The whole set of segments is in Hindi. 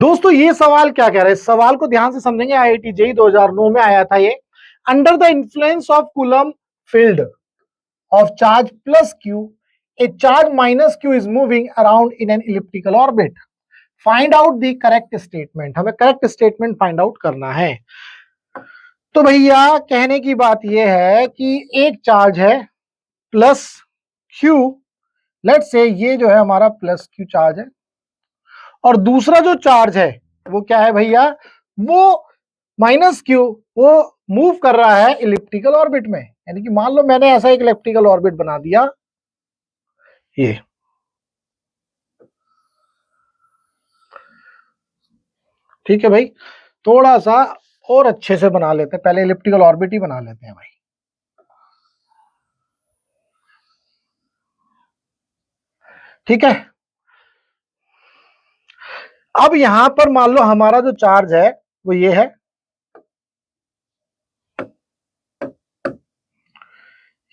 दोस्तों ये सवाल क्या कह रहा है, इस सवाल को ध्यान से समझेंगे। आईआईटी जेईई 2009 में आया था ये। Under the influence of coulomb field of charge plus Q, A charge minus q is moving around in an elliptical orbit, find out the correct statement. हमें करेक्ट स्टेटमेंट फाइंड आउट करना है। तो भैया कहने की बात यह है कि एक चार्ज है प्लस क्यू, लेट्स से ये जो है हमारा प्लस क्यू चार्ज है, और दूसरा जो चार्ज है वो क्या है भैया, वो माइनस क्यू, वो मूव कर रहा है इलिप्टिकल ऑर्बिट में। यानी कि मान लो मैंने ऐसा एक इलिप्टिकल ऑर्बिट बना दिया, ये ठीक है भाई। थोड़ा सा और अच्छे से बना लेते हैं, पहले इलिप्टिकल ऑर्बिट ही बना लेते हैं भाई। ठीक है, अब यहां पर मान लो हमारा जो चार्ज है वो ये है,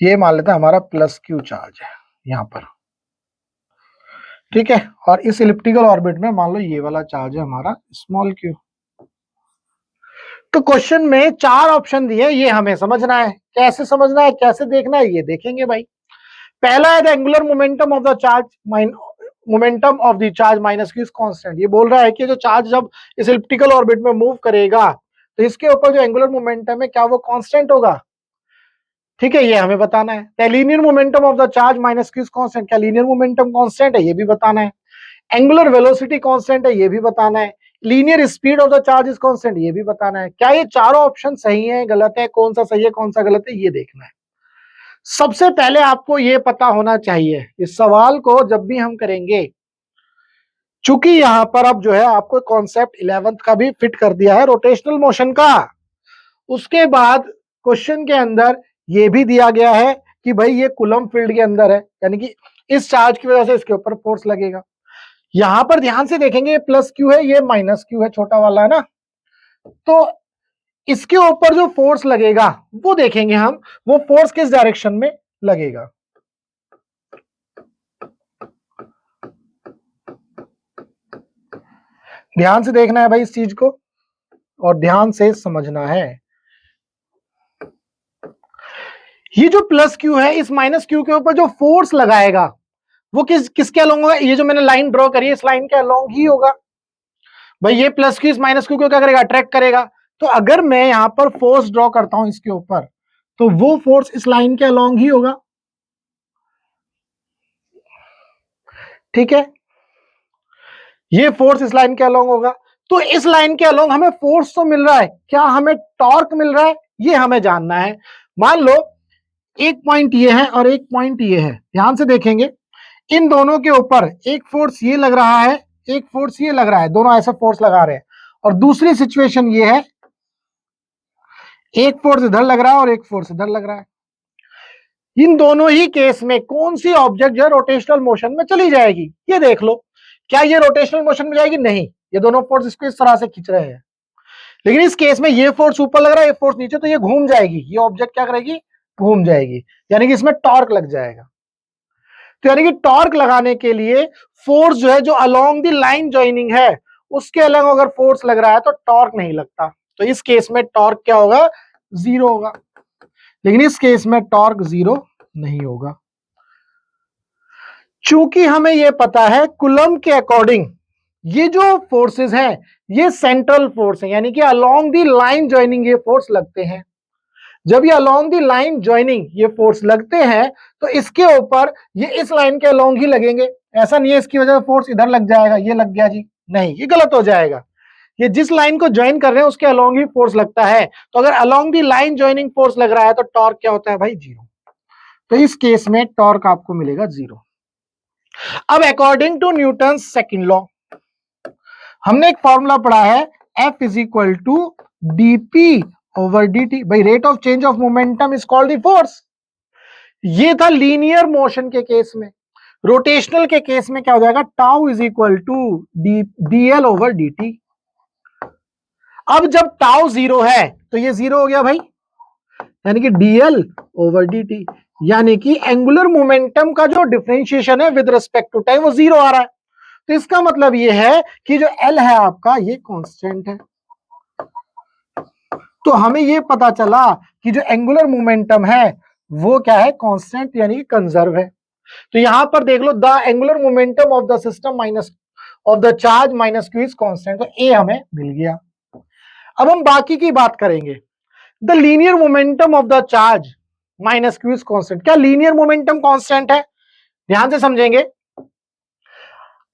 ये मान लेते हैं हमारा प्लस क्यू चार्ज है यहां पर। ठीक है, और इस इलिप्टिकल ऑर्बिट में मान लो ये वाला चार्ज है हमारा स्मॉल क्यू। तो क्वेश्चन में चार ऑप्शन दिए, ये हमें समझना है। कैसे समझना है, कैसे देखना है, ये देखेंगे भाई। पहला है the angular momentum of the charge, momentum of the charge minus q is constant. ये बोल रहा है कि जो चार्ज जब इस इलिप्टिकल ऑर्बिट में मूव करेगा तो इसके ऊपर जो एंगुलर मोमेंटम है क्या वो कांस्टेंट होगा। ठीक है, ये हमें बताना है। Linear momentum of the charge minus q is constant, क्या लीनियर मोमेंटम कांस्टेंट है, ये भी बताना है। एंगुलर वेलोसिटी कांस्टेंट है, ये भी बताना है। Linear speed of the charge is constant, ये भी बताना है। क्या ये चारों ऑप्शन सही है, गलत है, कौन सा सही है कौन सा गलत है, ये देखना है। सबसे पहले आपको ये पता होना चाहिए, इस सवाल को जब भी हम करेंगे, चूंकि यहां पर अब जो है आपको कॉन्सेप्ट 11th का भी फिट कर दिया है रोटेशनल मोशन का। उसके बाद क्वेश्चन के अंदर ये भी दिया गया है कि भाई ये कूलम फील्ड के अंदर है, यानी कि इस चार्ज की वजह से इसके ऊपर फोर्स लगेगा। यहां पर ध्यान से देखेंगे, ये प्लस क्यू है, ये माइनस क्यू है, छोटा वाला है ना। तो इसके ऊपर जो फोर्स लगेगा वो देखेंगे हम, वो फोर्स किस डायरेक्शन में लगेगा। ध्यान से देखना है भाई इस चीज को, और ध्यान से समझना है। ये जो प्लस क्यू है, इस माइनस क्यू के ऊपर जो फोर्स लगाएगा वो किसके अलोंग होगा। ये जो मैंने लाइन ड्रॉ करी है इस लाइन के अलोंग ही होगा भाई। ये प्लस क्यू इस माइनस क्यू को क्या करेगा, अट्रैक्ट करेगा। तो अगर मैं यहां पर फोर्स ड्रॉ करता हूं इसके ऊपर, तो वो फोर्स इस लाइन के अलोंग ही होगा। ठीक है, ये फोर्स इस लाइन के अलोंग होगा। तो इस लाइन के अलोंग हमें फोर्स तो मिल रहा है, क्या हमें टॉर्क मिल रहा है, ये हमें जानना है। मान लो एक पॉइंट ये है और एक पॉइंट ये है, ध्यान से देखेंगे। इन दोनों के ऊपर एक फोर्स ये लग रहा है, एक फोर्स ये लग रहा है, दोनों ऐसा फोर्स लगा रहे हैं। और दूसरी सिचुएशन ये है, एक फोर्स इधर लग रहा है और एक फोर्स इधर लग रहा है। इन दोनों ही केस में कौन सी ऑब्जेक्ट जो है रोटेशनल मोशन में चली जाएगी, ये देख लो। क्या ये रोटेशनल मोशन में जाएगी, नहीं, ये दोनों फोर्स इसको इस तरह से खींच रहे हैं। लेकिन इस केस में ये फोर्स ऊपर लग रहा है, ये फोर्स नीचे, तो ये घूम जाएगी, ये ऑब्जेक्ट क्या करेगी, घूम जाएगी, यानी कि इसमें टॉर्क लग जाएगा। तो यानी कि टॉर्क लगाने के लिए फोर्स जो है, जो अलोंग द लाइन जॉइनिंग है उसके अलग अगर फोर्स लग रहा है तो टॉर्क नहीं लगता। तो इस केस में टॉर्क क्या होगा, जीरो होगा। लेकिन इस केस में टॉर्क जीरो नहीं होगा, चूंकि हमें यह पता है कूलम के अकॉर्डिंग ये जो फोर्सेस हैं ये सेंट्रल फोर्स है, यानी कि अलोंग द लाइन जॉइनिंग ये फोर्स लगते हैं। जब ये अलोंग द लाइन जॉइनिंग ये फोर्स लगते हैं तो इसके ऊपर ये इस लाइन के अलोंग ही लगेंगे। ऐसा नहीं है इसकी वजह से फोर्स इधर लग जाएगा, ये लग गया जी, नहीं, ये गलत हो जाएगा। ये जिस लाइन को ज्वाइन कर रहे हैं उसके अलोंग ही फोर्स लगता है। तो अगर along the line joining force लग रहा है तो टॉर्क क्या होता है भाई, जीरो। तो इस केस में टॉर्क आपको मिलेगा जीरो। अब according to Newton second law हमने एक फॉर्मूला पढ़ा है, F is equal to dp over dt। भाई rate of change of momentum is called the force. ये था लीनियर मोशन के केस में। रोटेशनल के केस में क्या हो जाएगा, tau is equal to dl over dt। अब जब टाउ जीरो है तो ये जीरो हो गया भाई, यानी कि dl ओवर dt, यानी कि एंगुलर मोमेंटम का जो डिफरेंशिएशन है विद रिस्पेक्ट टू टाइम वो जीरो आ रहा है। तो इसका मतलब ये है कि जो L है आपका ये कांस्टेंट है। तो हमें ये पता चला कि जो एंगुलर मोमेंटम है वो क्या है, कांस्टेंट यानी कंजर्व है। तो यहां पर देख लो, the angular momentum of the system minus of the charge minus q is constant. तो ए हमें मिल गया। अब हम बाकी की बात करेंगे। The linear momentum of the charge minus q is constant. क्या लीनियर मोमेंटम कांस्टेंट है? ध्यान से समझेंगे।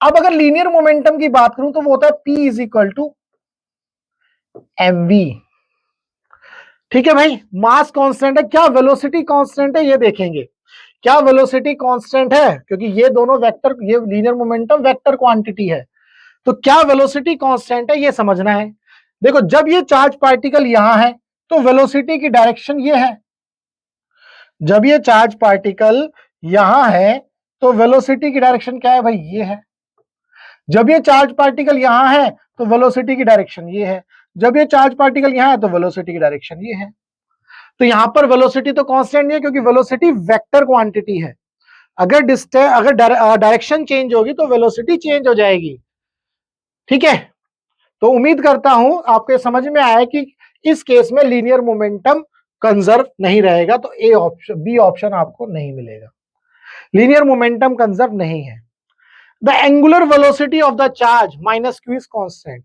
अब अगर लीनियर मोमेंटम की बात करूं तो वो होता है P is equal to mv। ठीक है भाई, मास कांस्टेंट है। क्या वेलोसिटी कांस्टेंट है ये देखेंगे। क्या वेलोसिटी कांस्टेंट है? क्योंकि ये दोनों वेक्टर, ये लीनियर मोमेंटम वेक्टर क्वांटिटी है, तो क्या वेलोसिटी कांस्टेंट है ये समझना है। देखो, जब ये चार्ज पार्टिकल यहां है तो वेलोसिटी की डायरेक्शन ये है। जब ये चार्ज पार्टिकल यहां है तो वेलोसिटी की डायरेक्शन क्या है भाई, ये है। जब ये चार्ज पार्टिकल यहां है तो वेलोसिटी की डायरेक्शन ये है। जब ये चार्ज पार्टिकल यहां है तो वेलोसिटी की डायरेक्शन ये है। तो यहां पर वेलोसिटी तो कांस्टेंट नहीं है, क्योंकि वेलोसिटी वेक्टर क्वांटिटी है। अगर डिस्टेंस, अगर डायरेक्शन चेंज होगी तो वेलोसिटी चेंज हो जाएगी। ठीक है, तो उम्मीद करता हूं आपके समझ में आया कि इस केस में लीनियर मोमेंटम कंजर्व नहीं रहेगा, तो ए ऑप्शन, बी ऑप्शन आपको नहीं मिलेगा। लीनियर मोमेंटम कंजर्व नहीं है। The angular velocity of the charge minus q is constant.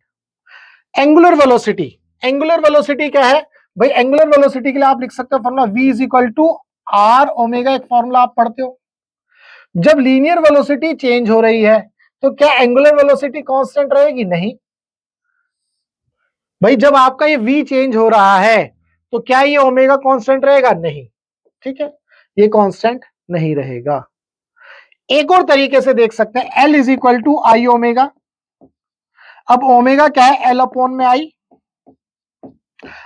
Angular velocity, angular velocity क्या है भाई? एंगुलर वेलोसिटी के लिए आप लिख सकते हो formula v is equal to R omega. एक फॉर्मूला आप पढ़ते हो। जब लीनियर वेलोसिटी चेंज हो रही है तो क्या एंगुलर वेलोसिटी कांस्टेंट रहेगी? नहीं भाई। जब आपका ये v चेंज हो रहा है तो क्या ये ओमेगा कांस्टेंट रहेगा? नहीं। ठीक है, ये कांस्टेंट नहीं रहेगा। एक और तरीके से देख सकते हैं, L is equal to I omega. अब ओमेगा क्या है? L अपॉन में आई।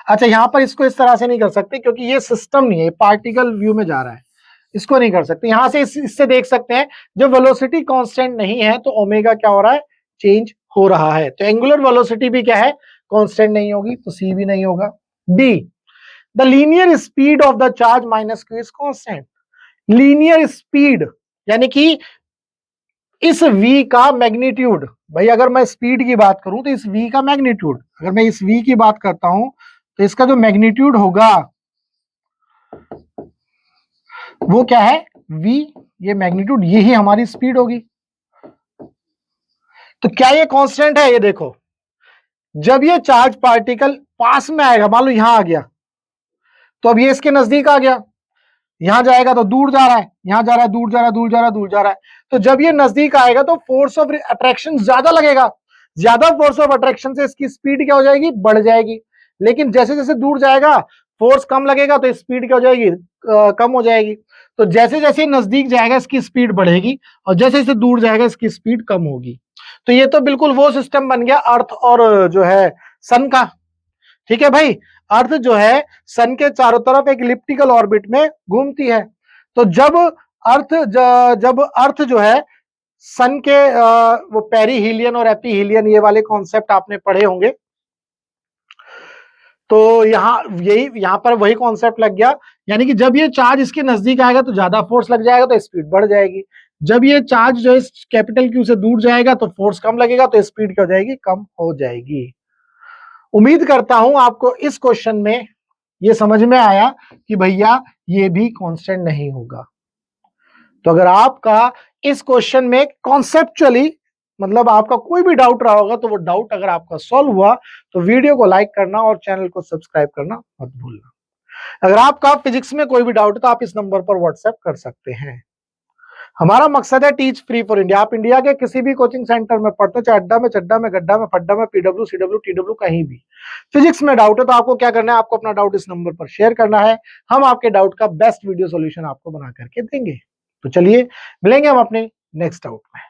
अच्छा, यहां पर इसको इस तरह से नहीं कर सकते क्योंकि ये सिस्टम नहीं है, पार्टिकल व्यू में जा रहा है, इसको नहीं कर सकते। यहां से इससे देख सकते हैं, जब वेलोसिटी कांस्टेंट नहीं है तो ओमेगा क्या हो रहा है? चेंज हो रहा है। तो एंगुलर वेलोसिटी भी क्या है? कांस्टेंट नहीं होगी, तो सी भी नहीं होगा। D, the linear speed of the charge minus q is constant. Linear speed यानी कि इस v का मैग्नीट्यूड, भाई अगर मैं स्पीड की बात करूं तो इस v का मैग्नीट्यूड, अगर मैं इस v की बात करता हूं तो इसका जो मैग्नीट्यूड होगा वो क्या है? v, ये मैग्नीट्यूड, यही हमारी स्पीड होगी। तो क्या ये कांस्टेंट है? ये देखो, जब ये चार्ज पार्टिकल पास में आएगा, मान लो यहां आ गया, तो अब ये इसके नजदीक आ गया, यहां जाएगा तो दूर जा रहा है, यहां जा रहा है, दूर जा रहा है, दूर जा रहा है, दूर जा रहा है। तो जब ये नजदीक आएगा तो फोर्स ऑफ अट्रैक्शन ज्यादा लगेगा। ज्यादा फोर्स ऑफ अट्रैक्शन से इसकी स्पीड क्या हो जाएगी? बढ़ जाएगी। लेकिन जैसे जैसे दूर जाएगा फोर्स कम लगेगा तो स्पीड क्या हो जाएगी? कम हो जाएगी। तो जैसे जैसे नजदीक जाएगा इसकी स्पीड बढ़ेगी, और जैसे जैसे दूर जाएगा इसकी स्पीड कम होगी। तो ये तो बिल्कुल वो सिस्टम बन गया अर्थ और जो है सन का। ठीक है भाई, अर्थ जो है सन के चारों तरफ एक इलिप्टिकल ऑर्बिट में घूमती है। तो जब अर्थ जो है सन के वो पेरीहीलियन और एपीहीलियन, ये वाले कॉन्सेप्ट आपने पढ़े होंगे, तो यहां पर वही कॉन्सेप्ट लग गया। यानी कि जब ये चार्ज इसके नजदीक आएगा तो ज्यादा फोर्स लग जाएगा तो स्पीड बढ़ जाएगी। जब ये चार्ज जो है कैपिटल क्यू से दूर जाएगा तो फोर्स कम लगेगा तो स्पीड क्या हो जाएगी? कम हो जाएगी। उम्मीद करता हूं आपको इस क्वेश्चन में ये समझ में आया कि भैया ये भी कांस्टेंट नहीं होगा। तो अगर आपका इस क्वेश्चन में कॉन्सेप्चुअली मतलब आपका कोई भी डाउट रहा होगा, तो वो डाउट अगर आपका सॉल्व हुआ तो वीडियो को लाइक करना और चैनल को सब्सक्राइब करना मत भूलना। अगर आपका फिजिक्स में कोई भी डाउट है तो आप इस नंबर पर व्हाट्सएप कर सकते हैं। हमारा मकसद है टीच फ्री फॉर इंडिया। आप इंडिया के किसी भी कोचिंग सेंटर में पढ़ते हो, चाहे अड्डा में, चड्डा में, गड्ढा में, फड्डा में, पीडब्ल्यू, सीडब्ल्यू, टीडब्ल्यू, कहीं भी फिजिक्स में डाउट है तो आपको क्या करना है? आपको अपना डाउट इस नंबर पर शेयर करना है। हम आपके डाउट का बेस्ट वीडियो सॉल्यूशन आपको बना करके देंगे। तो चलिए मिलेंगे हम अपने नेक्स्ट डाउट में।